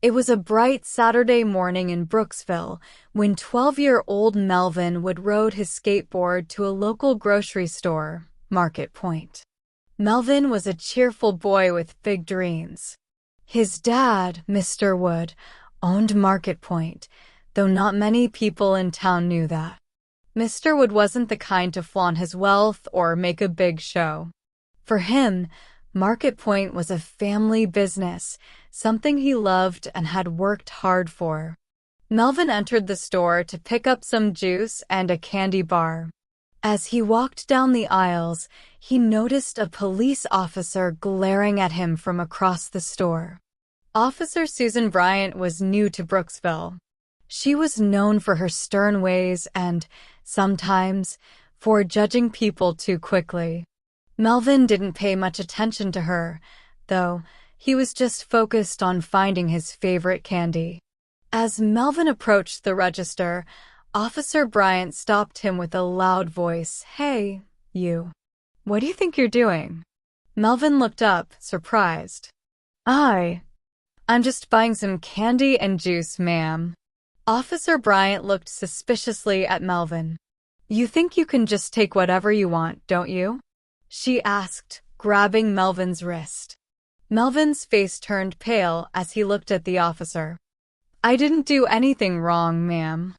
It was a bright Saturday morning in Brooksville when 12-year-old Melvin would rode his skateboard to a local grocery store, Market Point. Melvin was a cheerful boy with big dreams. His dad, Mr. Wood, owned Market Point, though not many people in town knew that. Mr. Wood wasn't the kind to flaunt his wealth or make a big show. For him, Market Point was a family business, something he loved and had worked hard for. Melvin entered the store to pick up some juice and a candy bar. As he walked down the aisles, he noticed a police officer glaring at him from across the store. Officer Susan Bryant was new to Brooksville. She was known for her stern ways and, sometimes, for judging people too quickly. Melvin didn't pay much attention to her, though he was just focused on finding his favorite candy. As Melvin approached the register, Officer Bryant stopped him with a loud voice. "Hey, you. What do you think you're doing?" Melvin looked up, surprised. I'm just buying some candy and juice, ma'am." Officer Bryant looked suspiciously at Melvin. "You think you can just take whatever you want, don't you?" she asked, grabbing Melvin's wrist. Melvin's face turned pale as he looked at the officer. "I didn't do anything wrong, ma'am.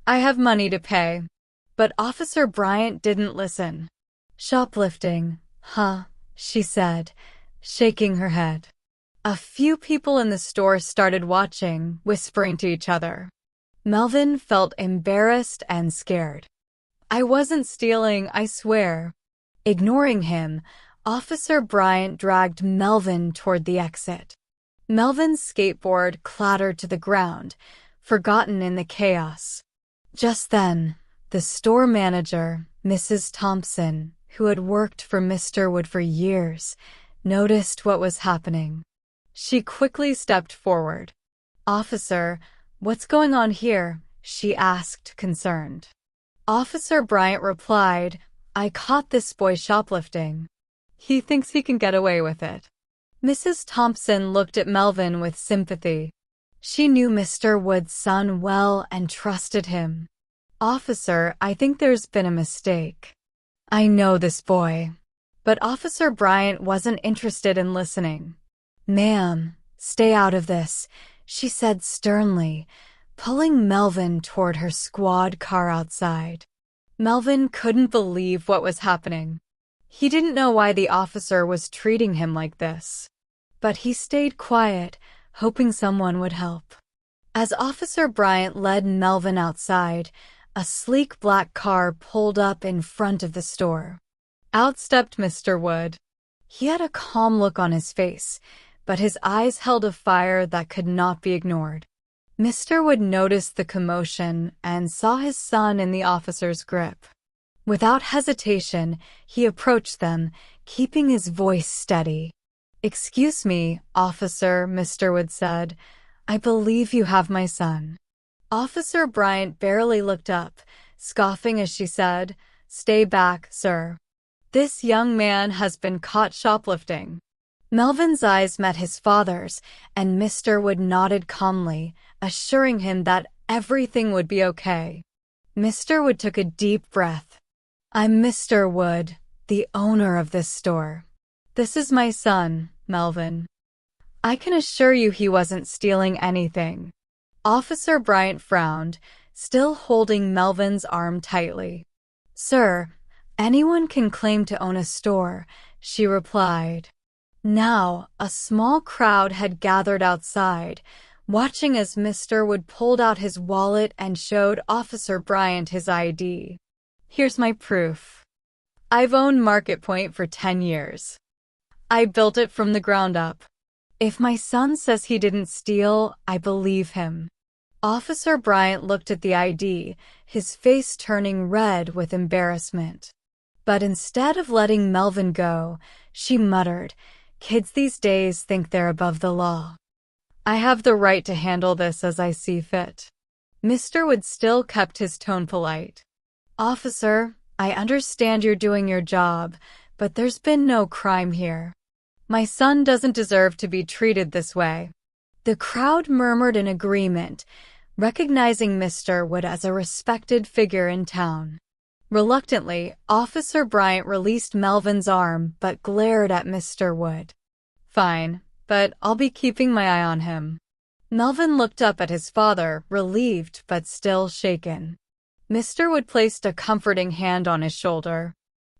I have money to pay." But Officer Bryant didn't listen. "Shoplifting, huh?" she said, shaking her head. A few people in the store started watching, whispering to each other. Melvin felt embarrassed and scared. "I wasn't stealing, I swear." Ignoring him, Officer Bryant dragged Melvin toward the exit. Melvin's skateboard clattered to the ground, forgotten in the chaos. Just then, the store manager, Mrs. Thompson, who had worked for Mr. Wood for years, noticed what was happening. She quickly stepped forward. "Officer, what's going on here?" she asked, concerned. Officer Bryant replied, "I caught this boy shoplifting. He thinks he can get away with it." Mrs. Thompson looked at Melvin with sympathy. She knew Mr. Wood's son well and trusted him. "Officer, I think there's been a mistake. I know this boy." But Officer Bryant wasn't interested in listening. "Ma'am, stay out of this," she said sternly, pulling Melvin toward her squad car outside. Melvin couldn't believe what was happening. He didn't know why the officer was treating him like this. But he stayed quiet, hoping someone would help. As Officer Bryant led Melvin outside, a sleek black car pulled up in front of the store. Out stepped Mr. Wood. He had a calm look on his face, but his eyes held a fire that could not be ignored. Mr. Wood noticed the commotion and saw his son in the officer's grip. Without hesitation, he approached them, keeping his voice steady. "Excuse me, officer," Mr. Wood said. "I believe you have my son." Officer Bryant barely looked up, scoffing as she said, "Stay back, sir. This young man has been caught shoplifting." Melvin's eyes met his father's, and Mr. Wood nodded calmly, assuring him that everything would be okay. Mr. Wood took a deep breath. "I'm Mr. Wood, the owner of this store. This is my son, Melvin. I can assure you he wasn't stealing anything." Officer Bryant frowned, still holding Melvin's arm tightly. "Sir, anyone can claim to own a store," she replied. Now, a small crowd had gathered outside, watching as Mr. Wood pulled out his wallet and showed Officer Bryant his ID. "Here's my proof. I've owned Market Point for 10 years. I built it from the ground up. If my son says he didn't steal, I believe him." Officer Bryant looked at the ID, his face turning red with embarrassment. But instead of letting Melvin go, she muttered, "Kids these days think they're above the law. I have the right to handle this as I see fit." Mr. Wood still kept his tone polite. "Officer, I understand you're doing your job, but there's been no crime here. My son doesn't deserve to be treated this way." The crowd murmured in agreement, recognizing Mr. Wood as a respected figure in town. Reluctantly, Officer Bryant released Melvin's arm but glared at Mr. Wood. "Fine, but I'll be keeping my eye on him." Melvin looked up at his father, relieved but still shaken. Mr. Wood placed a comforting hand on his shoulder.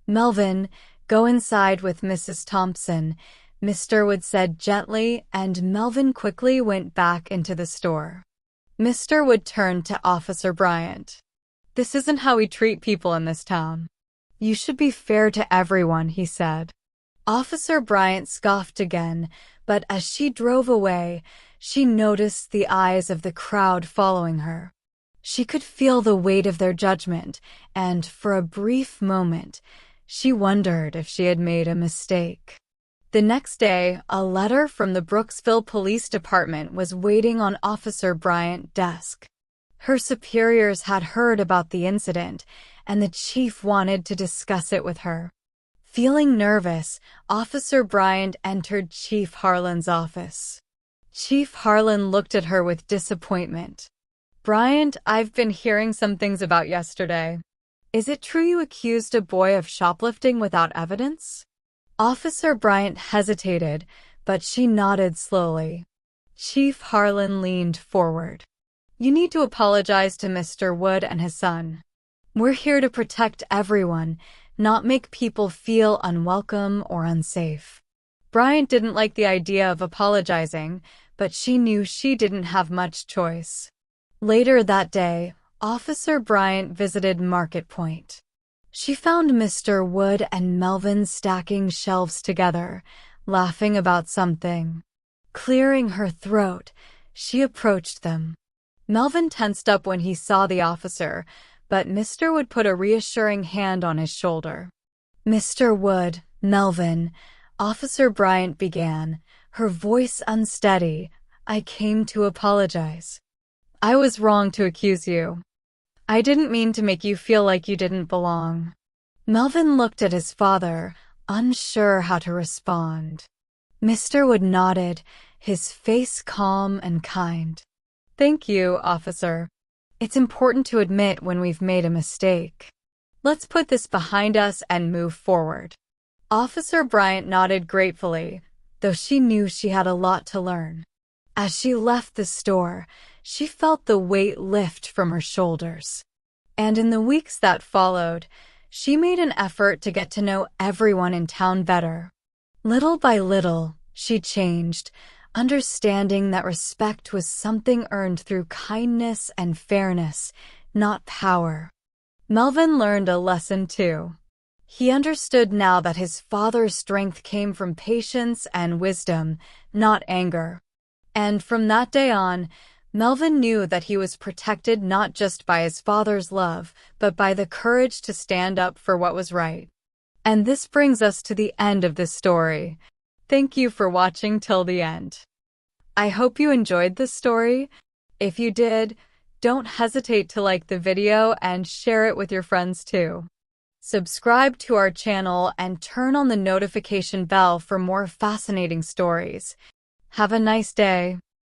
"Melvin, go inside with Mrs. Thompson," Mr. Wood said gently, and Melvin quickly went back into the store. Mr. Wood turned to Officer Bryant. "This isn't how we treat people in this town. You should be fair to everyone," he said. Officer Bryant scoffed again, but as she drove away, she noticed the eyes of the crowd following her. She could feel the weight of their judgment, and for a brief moment, she wondered if she had made a mistake. The next day, a letter from the Brooksville Police Department was waiting on Officer Bryant's desk. Her superiors had heard about the incident, and the chief wanted to discuss it with her. Feeling nervous, Officer Bryant entered Chief Harlan's office. Chief Harlan looked at her with disappointment. "Bryant, I've been hearing some things about yesterday. Is it true you accused a boy of shoplifting without evidence?" Officer Bryant hesitated, but she nodded slowly. Chief Harlan leaned forward. "You need to apologize to Mr. Wood and his son. We're here to protect everyone, not make people feel unwelcome or unsafe." Bryant didn't like the idea of apologizing, but she knew she didn't have much choice. Later that day, Officer Bryant visited Market Point. She found Mr. Wood and Melvin stacking shelves together, laughing about something. Clearing her throat, she approached them. Melvin tensed up when he saw the officer, but Mr. Wood put a reassuring hand on his shoulder. "Mr. Wood, Melvin," Officer Bryant began, her voice unsteady, "I came to apologize. I was wrong to accuse you. I didn't mean to make you feel like you didn't belong." Melvin looked at his father, unsure how to respond. Mr. Wood nodded, his face calm and kind. "Thank you, officer. It's important to admit when we've made a mistake. Let's put this behind us and move forward." Officer Bryant nodded gratefully, though she knew she had a lot to learn. As she left the store, she felt the weight lift from her shoulders. And in the weeks that followed, she made an effort to get to know everyone in town better. Little by little, she changed, understanding that respect was something earned through kindness and fairness, not power. Melvin learned a lesson too. He understood now that his father's strength came from patience and wisdom, not anger. And from that day on, Melvin knew that he was protected not just by his father's love, but by the courage to stand up for what was right. And this brings us to the end of this story. Thank you for watching till the end. I hope you enjoyed this story. If you did, don't hesitate to like the video and share it with your friends too. Subscribe to our channel and turn on the notification bell for more fascinating stories. Have a nice day.